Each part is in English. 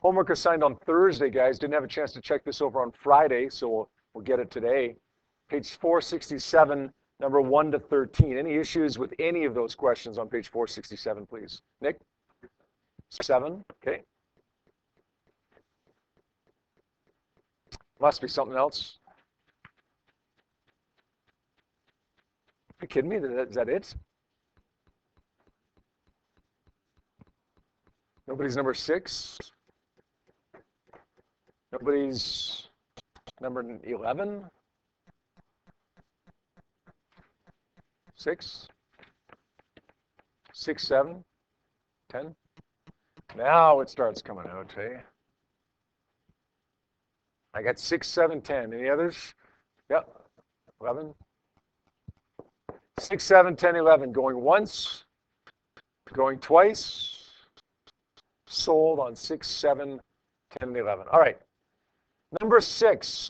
Homework assigned on Thursday, guys. Didn't have a chance to check this over on Friday, so we'll get it today. Page 467, number 1 to 13. Any issues with any of those questions on page 467, please? Nick? 7, okay. Must be something else. Are you kidding me? Is that it? Nobody's number 6? Nobody's number 11? 6? 6, 7, 10? Now it starts coming out, hey? I got 6, 7, 10. Any others? Yep. 11. 6, 7, 10, 11. Going once, going twice. Sold on 6, 7, 10, and 11. All right. Number 6.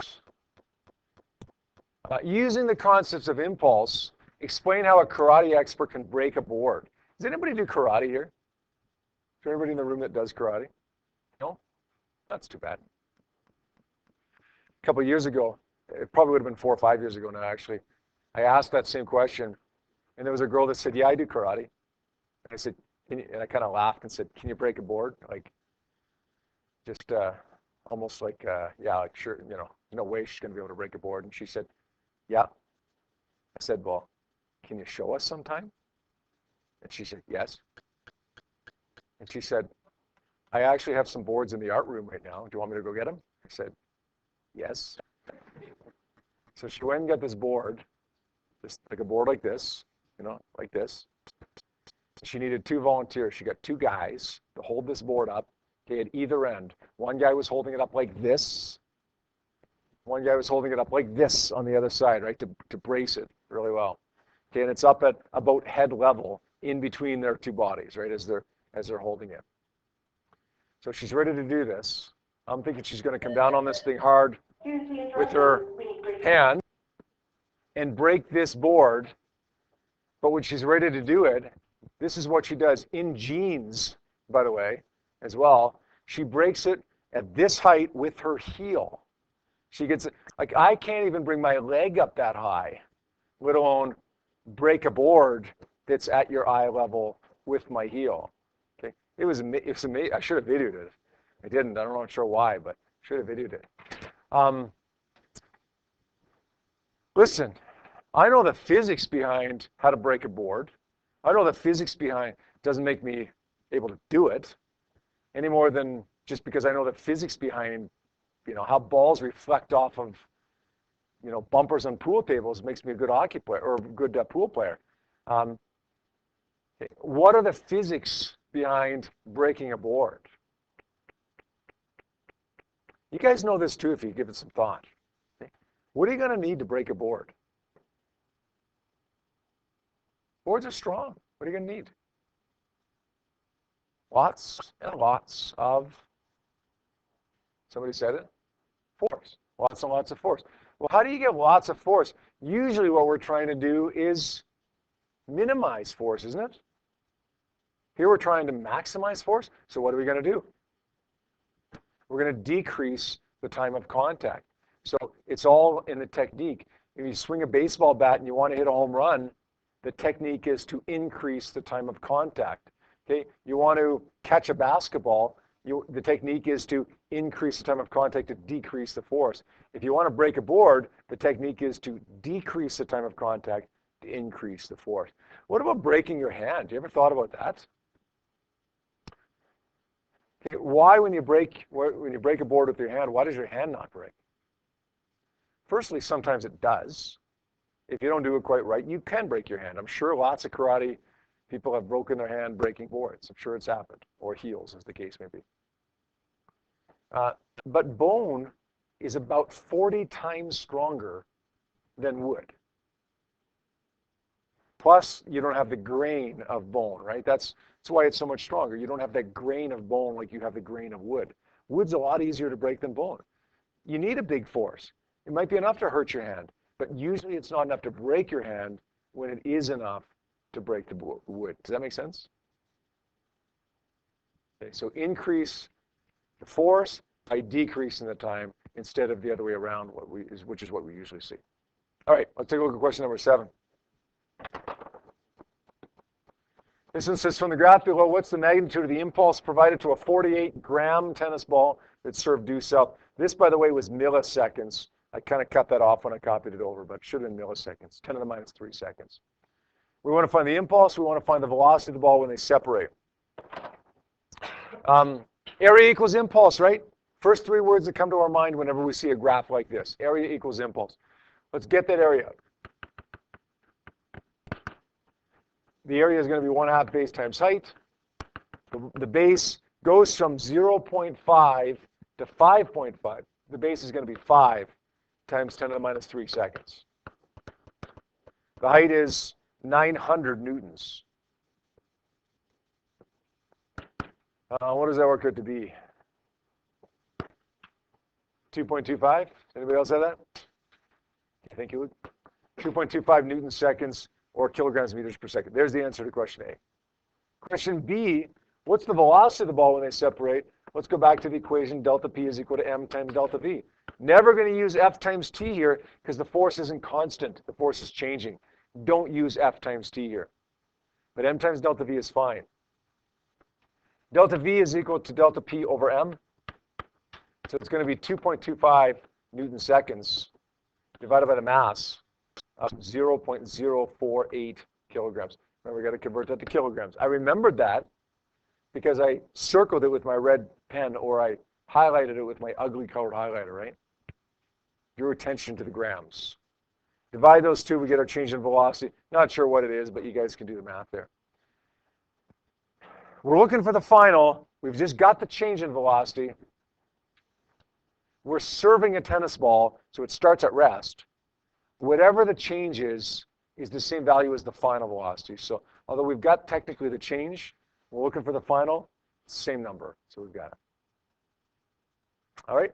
Using the concepts of impulse, explain how a karate expert can break a board. Does anybody do karate here? Is there anybody in the room that does karate? No? That's too bad. A couple of years ago, it probably would have been 4 or 5 years ago now, actually, I asked that same question, and there was a girl that said, yeah, I do karate. And I said, and I kind of laughed and said, can you break a board? Like, just almost like, yeah, like, sure, you know, no way she's going to be able to break a board. And she said, yeah. I said, well, can you show us sometime? And she said, yes. And she said, I actually have some boards in the art room right now. Do you want me to go get them? I said, yes. So she went and got this board, just like a board like this, you know, like this. She needed 2 volunteers. She got 2 guys to hold this board up, okay, at either end. One guy was holding it up like this. One guy was holding it up like this on the other side, right, to brace it really well. Okay, and it's up at about head level in between their 2 bodies, right, as they're holding it. So she's ready to do this. I'm thinking she's going to come down on this thing hard with her hand and break this board. But when she's ready to do it, this is what she does in jeans, by the way, as well. She breaks it at this height with her heel. She gets it, like I can't even bring my leg up that high, let alone break a board that's at your eye level with my heel. Okay, it was amazing. I should have videoed it. I didn't. I'm not sure why, but I should have videoed it. Listen, I know the physics behind how to break a board. I know the physics behind doesn't make me able to do it any more than just because I know the physics behind, you know, how balls reflect off of, you know, bumpers on pool tables makes me a good hockey player or a good pool player. What are the physics behind breaking a board? You guys know this too if you give it some thought. What are you going to need to break a board? Boards are strong. What are you going to need? Lots and lots of, somebody said it, force. Lots and lots of force. Well, how do you get lots of force? Usually what we're trying to do is minimize force, isn't it? Here we're trying to maximize force. So what are we going to do? We're going to decrease the time of contact. So it's all in the technique. If you swing a baseball bat and you want to hit a home run, the technique is to increase the time of contact. Okay, you want to catch a basketball, the technique is to increase the time of contact to decrease the force. If you want to break a board, the technique is to decrease the time of contact to increase the force. What about breaking your hand? Do you ever thought about that? Okay, why when you break a board with your hand, why does your hand not break? Firstly, sometimes it does. If you don't do it quite right, you can break your hand. I'm sure lots of karate people have broken their hand breaking boards. I'm sure it's happened, or heels, as the case may be. But bone is about 40 times stronger than wood. Plus, you don't have the grain of bone, right? That's why it's so much stronger. You don't have that grain of bone like you have the grain of wood. Wood's a lot easier to break than bone. You need a big force. It might be enough to hurt your hand, but usually it's not enough to break your hand when it is enough to break the wood. Does that make sense? Okay, so increase the force by decreasing the time instead of the other way around, which is what we usually see. All right, let's take a look at question number 7. This one says, from the graph below, what's the magnitude of the impulse provided to a 48-gram tennis ball that served due south? This, by the way, was milliseconds. I kind of cut that off when I copied it over, but it should have been milliseconds, 10 to the minus 3 seconds. We want to find the impulse. We want to find the velocity of the ball when they separate. Area equals impulse, right? First 3 words that come to our mind whenever we see a graph like this. Area equals impulse. Let's get that area. The area is going to be 1/2 base times height. The base goes from 0.5 to 5.5. The base is going to be 5 times 10 to the minus 3 seconds. The height is 900 newtons. What does that work out to be? 2.25? Anybody else have that? I think you would. 2.25 newton seconds or kilograms meters per second. There's the answer to question A. Question B, what's the velocity of the ball when they separate? Let's go back to the equation delta P is equal to m times delta V. Never going to use F times T here because the force isn't constant. The force is changing. Don't use F times T here. But m times delta V is fine. Delta V is equal to delta P over m. So it's going to be 2.25 newton seconds divided by the mass of 0.048 kilograms. Remember, we got to convert that to kilograms. I remembered that because I circled it with my red pen or I highlighted it with my ugly colored highlighter, right? Drew attention to the grams. Divide those two, we get our change in velocity. Not sure what it is, but you guys can do the math there. We're looking for the final. We've just got the change in velocity. We're serving a tennis ball, so it starts at rest. Whatever the change is the same value as the final velocity. So although we've got technically the change, we're looking for the final, same number. So we've got it. All right?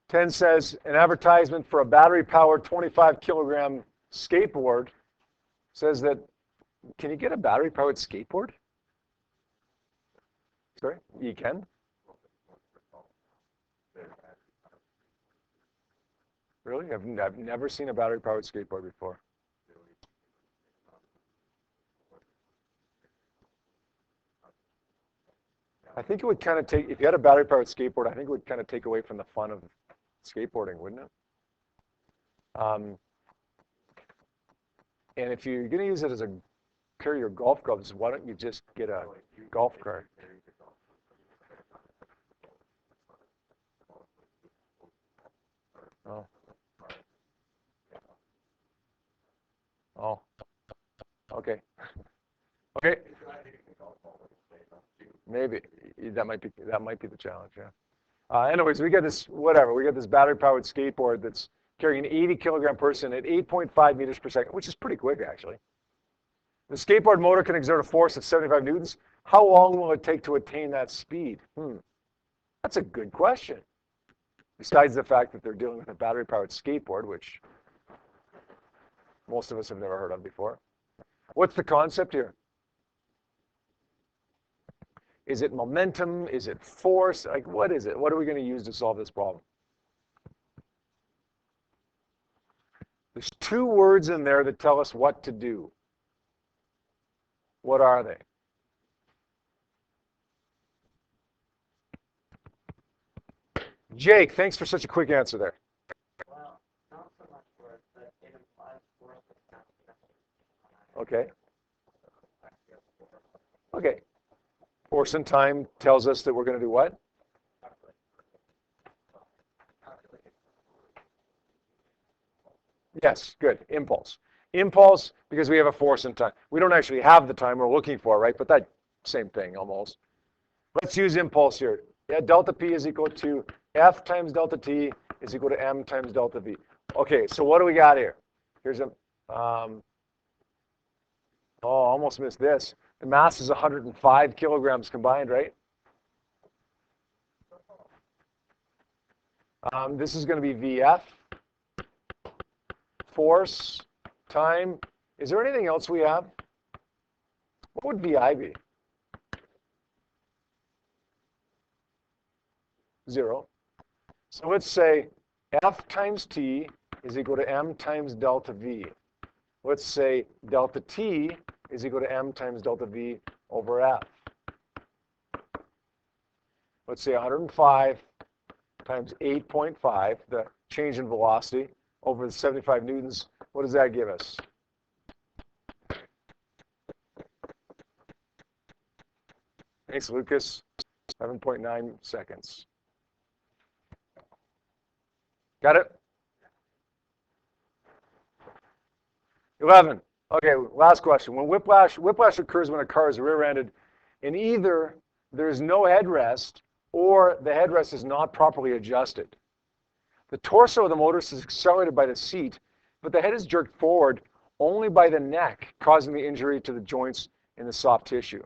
10 says, an advertisement for a battery-powered 25-kilogram skateboard says that, can you get a battery-powered skateboard? Sorry? You can? Really? I've never seen a battery-powered skateboard before. I think it would kind of take, if you had a battery-powered skateboard, I think it would kind of take away from the fun of skateboarding, wouldn't it? And if you're going to use it as a carry your golf clubs, why don't you just get a golf cart? Oh. Oh. Okay. Okay. Maybe that might be the challenge. Yeah. Anyways, we got this We got this battery-powered skateboard that's carrying an 80-kilogram person at 8.5 meters per second, which is pretty quick actually. The skateboard motor can exert a force of 75 newtons. How long will it take to attain that speed? That's a good question. Besides the fact that they're dealing with a battery-powered skateboard, which most of us have never heard of before. What's the concept here? Is it momentum? Is it force? Like, what is it? What are we going to use to solve this problem? There's 2 words in there that tell us what to do. What are they? Jake, thanks for such a quick answer there. Well, not so much force, but it implies force that's not connected. Okay. Okay. Force and time tells us that we're going to do what? Yes, good. Impulse. Impulse, because we have a force and time. We don't actually have the time we're looking for, right? But that same thing almost. Let's use impulse here. Yeah, delta P is equal to F times delta T is equal to M times delta V. Okay, so what do we got here? Here's a, almost missed this. The mass is 105 kilograms combined, right? This is going to be VF. Force, time. Is there anything else we have? What would VI be? 0. So let's say F times T is equal to M times delta V. Let's say delta T is equal to M times delta V over F. Let's say 105 times 8.5, the change in velocity, over the 75 newtons. What does that give us? Thanks, Lucas. 7.9 seconds. Got it? 11. Okay, last question. When whiplash occurs when a car is rear-ended and either there's no headrest or the headrest is not properly adjusted. The torso of the motorist is accelerated by the seat, but the head is jerked forward only by the neck, causing the injury to the joints in the soft tissue.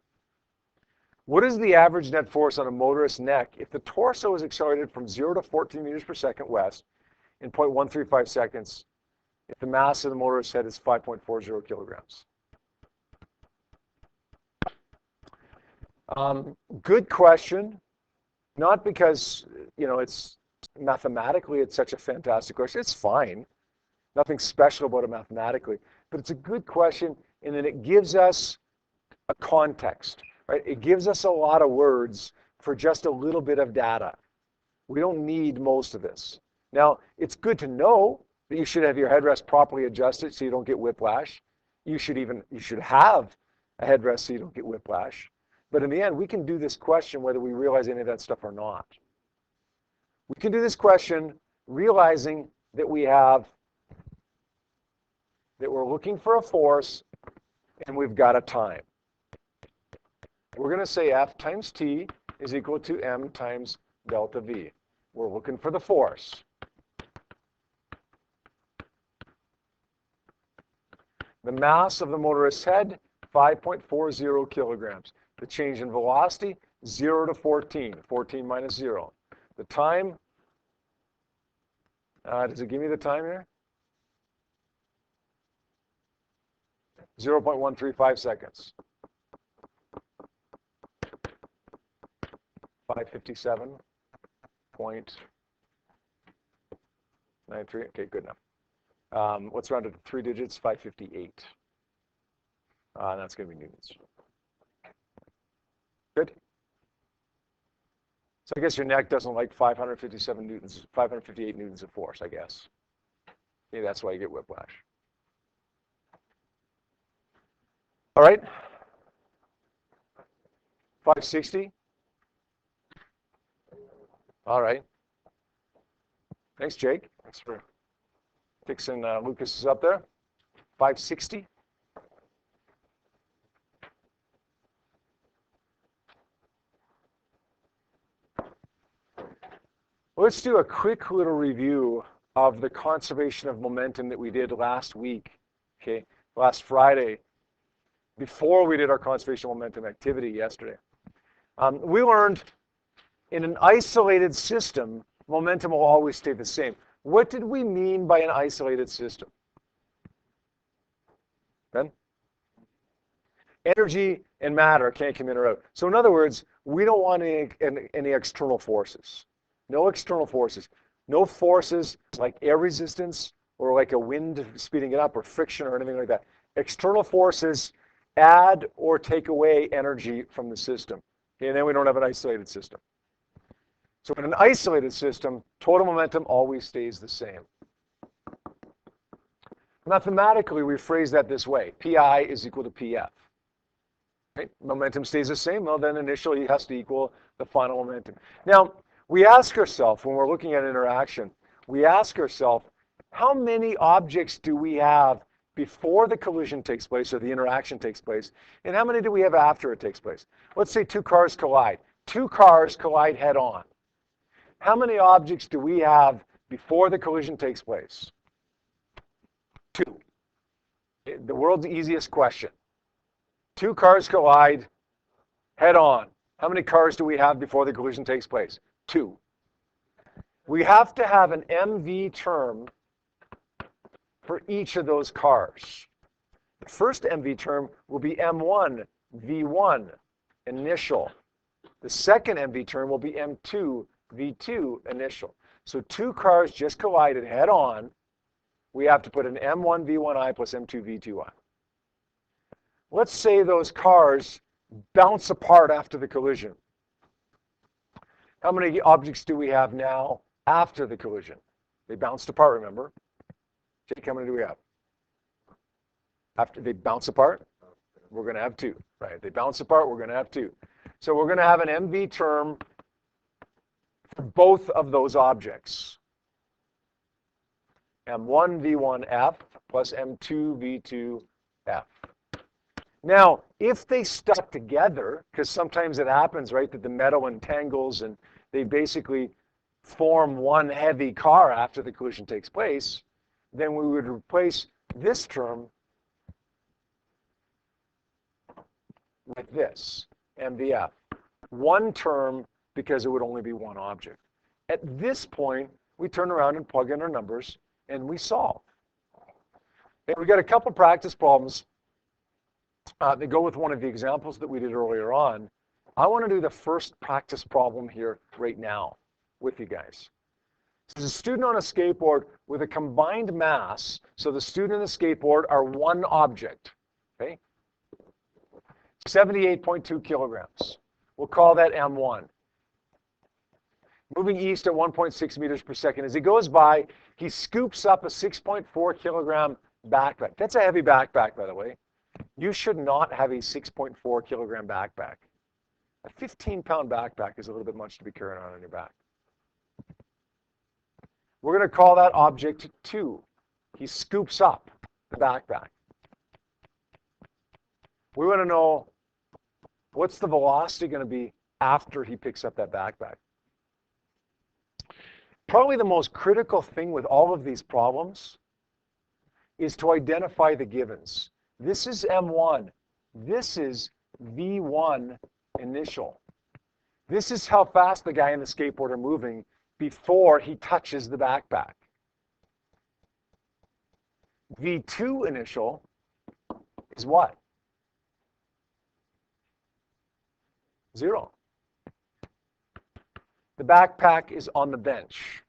What is the average net force on a motorist's neck if the torso is accelerated from 0 to 14 meters per second west in 0.135 seconds if the mass of the motorist's head is 5.40 kilograms? Good question. Not because, it's mathematically it's such a fantastic question. It's fine. Nothing special about it mathematically. But it's a good question in that it gives us a context, right? It gives us a lot of words for just a little bit of data. We don't need most of this. Now, it's good to know that you should have your headrest properly adjusted so you don't get whiplash. You should have a headrest so you don't get whiplash. But in the end, we can do this question whether we realize any of that stuff or not. We can do this question realizing that we're looking for a force and we've got a time. We're going to say F times T is equal to M times delta V. We're looking for the force. The mass of the motorist's head, 5.40 kilograms. The change in velocity, 0 to 14, 14 minus 0. The time, does it give me the time here? 0.135 seconds. 557.93. Okay, good enough. Let's round it to 3 digits, 558. That's going to be newtons. Good. So I guess your neck doesn't like 557 newtons, 558 newtons of force, I guess. Maybe that's why you get whiplash. All right. 560. All right. Thanks, Jake. Thanks for fixing Lucas's up there. 560. Let's do a quick little review of the conservation of momentum that we did last week, okay, last Friday, before we did our conservation of momentum activity yesterday. We learned in an isolated system, momentum will always stay the same. What did we mean by an isolated system? Ben? Energy and matter can't come in or out. So in other words, we don't want any external forces. No external forces. No forces like air resistance or like a wind speeding it up or friction or anything like that. External forces add or take away energy from the system. Okay, and then we don't have an isolated system. So in an isolated system, total momentum always stays the same. Mathematically, we phrase that this way. Pi is equal to Pf. Right? Momentum stays the same. Well, then initially it has to equal the final momentum. Now, we ask ourselves, when we're looking at interaction, we ask ourselves, how many objects do we have before the collision takes place or the interaction takes place, and how many do we have after it takes place? Let's say two cars collide. Two cars collide head on. How many objects do we have before the collision takes place? 2. The world's easiest question. Two cars collide head on. How many cars do we have before the collision takes place? 2. We have to have an MV term for each of those cars. The first MV term will be M1, V1, initial. The second MV term will be M2, V2 initial. So two cars just collided head on. We have to put an M1 V1I plus M2 V2I. Let's say those cars bounce apart after the collision. How many objects do we have now after the collision? They bounced apart, remember? Jake, how many do we have? After they bounce apart, we're going to have two, right? They bounce apart, we're going to have two. So we're going to have an MV term for both of those objects. M1 V1F plus M2 V2F. Now, if they stuck together, because sometimes it happens, right, that the metal entangles and they basically form one heavy car after the collision takes place, then we would replace this term with this, MVF. One term because it would only be one object. At this point, we turn around and plug in our numbers and we solve. And we got a couple practice problems that go with one of the examples that we did earlier on. I want to do the first practice problem here right now with you guys. This is a student on a skateboard with a combined mass. So the student and the skateboard are one object, okay? 78.2 kilograms. We'll call that M1. Moving east at 1.6 meters per second. As he goes by, he scoops up a 6.4 kilogram backpack. That's a heavy backpack, by the way. You should not have a 6.4 kilogram backpack. A 15-pound backpack is a little bit much to be carrying on your back. We're going to call that object 2. He scoops up the backpack. We want to know what's the velocity going to be after he picks up that backpack. Probably the most critical thing with all of these problems is to identify the givens. This is M1. This is V1 initial. This is how fast the guy and the skateboard are moving before he touches the backpack. V2 initial is what? 0. The backpack is on the bench.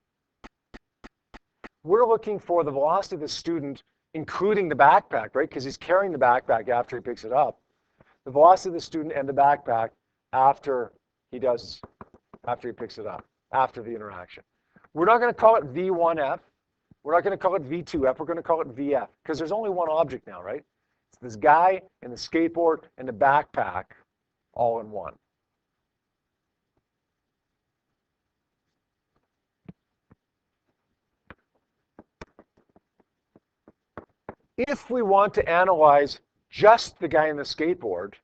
We're looking for the velocity of the student, including the backpack, right? Because he's carrying the backpack after he picks it up. The velocity of the student and the backpack after he picks it up, after the interaction. We're not going to call it V1F. We're not going to call it V2F. We're going to call it VF because there's only one object now, right? It's this guy and the skateboard and the backpack all in one. If we want to analyze just the guy in the skateboard,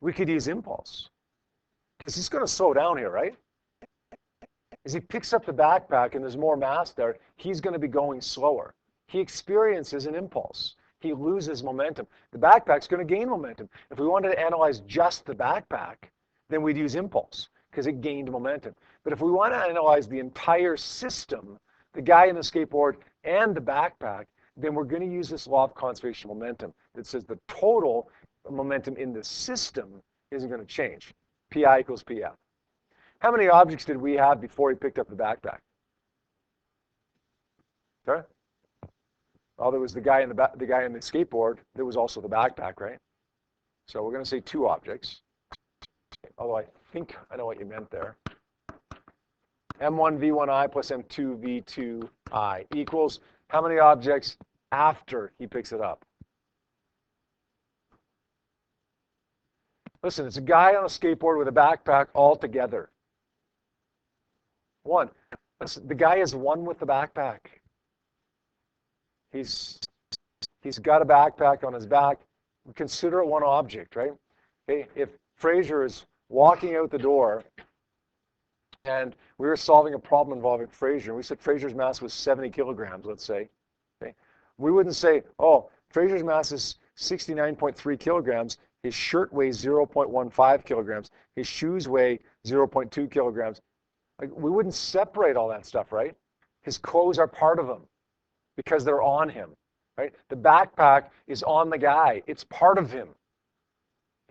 we could use impulse. Because he's going to slow down here, right? As he picks up the backpack and there's more mass there, he's going to be going slower. He experiences an impulse. He loses momentum. The backpack's going to gain momentum. If we wanted to analyze just the backpack, then we'd use impulse because it gained momentum. But if we want to analyze the entire system, the guy in the skateboard and the backpack, then we're going to use this law of conservation of momentum that says the total momentum in the system isn't going to change. Pi equals Pf. How many objects did we have before he picked up the backpack? Sorry? Well, there was the guy in the skateboard. There was also the backpack, right? So we're going to say 2 objects. Although I think I know what you meant there. M1 V1I plus M2 V2I equals how many objects after he picks it up? Listen, it's a guy on a skateboard with a backpack all together. 1. Listen, the guy is 1 with the backpack. He's got a backpack on his back. Consider it one object, right? Okay, if Fraser is walking out the door and we were solving a problem involving Fraser, and we said Fraser's mass was 70 kilograms, let's say, okay, we wouldn't say, oh, Fraser's mass is 69.3 kilograms. His shirt weighs 0.15 kilograms. His shoes weigh 0.2 kilograms. Like, we wouldn't separate all that stuff, right? His clothes are part of him because they're on him, right? The backpack is on the guy. It's part of him.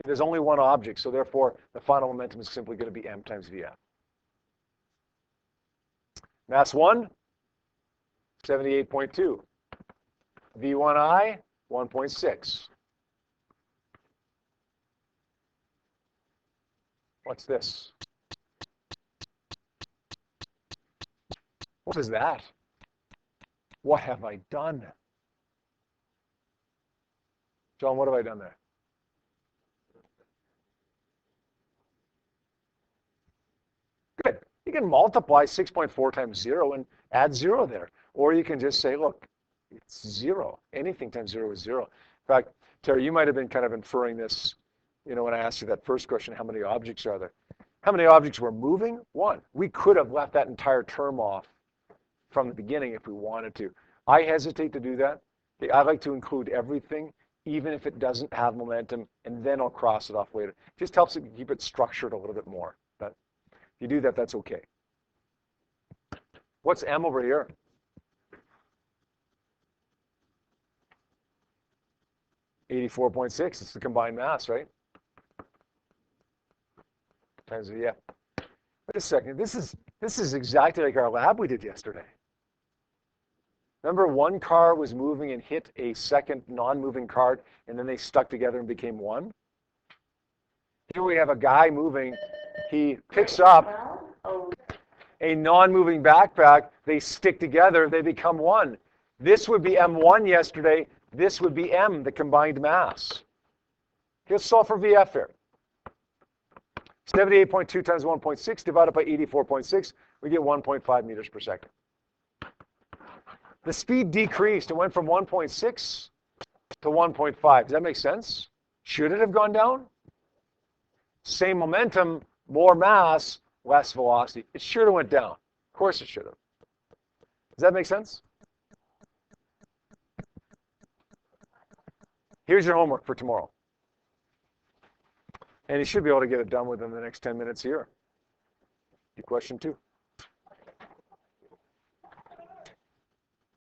There's only one object, so therefore the final momentum is simply going to be m times Vf. Mass 1, 78.2. V1I, 1.6. What's this? What is that? What have I done? John, what have I done there? Good. You can multiply 6.4 times 0 and add 0 there. Or you can just say, look, it's 0. Anything times 0 is 0. In fact, Terry, you might have been kind of inferring this, when I asked you that first question, how many objects are there? How many objects were moving? 1. We could have left that entire term off from the beginning if we wanted to. I hesitate to do that. I like to include everything, even if it doesn't have momentum, and then I'll cross it off later. It just helps it keep it structured a little bit more. But if you do that, that's okay. What's M over here? $84.6. It's the combined mass, right? Times the yeah. Wait a second. This is exactly like our lab we did yesterday. Remember, one car was moving and hit a second non-moving cart, and then they stuck together and became one? Here we have a guy moving. He picks up a non-moving backpack. They stick together. They become one. This would be M1 yesterday. This would be M, the combined mass. Let's solve for VF here. 78.2 times 1.6 divided by 84.6. We get 1.5 meters per second. The speed decreased. It went from 1.6 to 1.5. Does that make sense? Should it have gone down? Same momentum, more mass, less velocity. It should have went down. Of course it should have. Does that make sense? Here's your homework for tomorrow. And you should be able to get it done within the next 10 minutes here. Question 2.